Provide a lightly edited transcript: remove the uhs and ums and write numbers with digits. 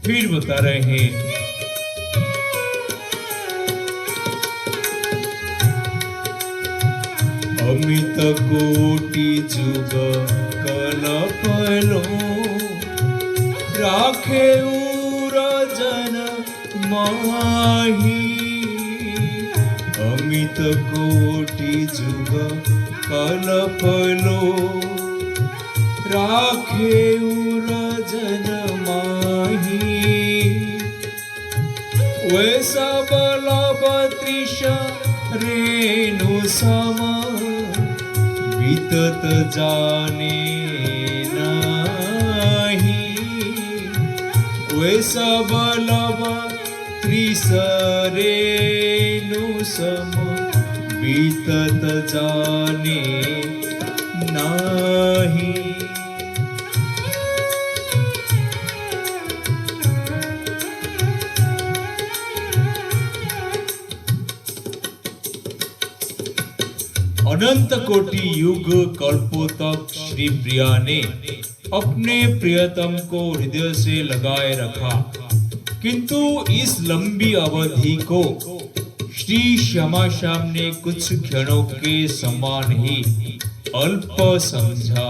फिर बता रहे हैं, अमित कोटि जुग कलपलो राखे उरजन माही। अमित कोटि जुग कलपलो राखे उरजन माही। वैसा बलब त्रिश रेणु सम बीतत जाने नाही। वैसा बलब त्रिश रेणु सम बीतत जाने नाही। अनंत कोटि युग कल्पों तक श्री प्रिया ने अपने प्रियतम को हृदय से लगाए रखा, किंतु इस लंबी अवधि को श्री श्यामा श्याम ने कुछ क्षणों के समान ही अल्प समझा।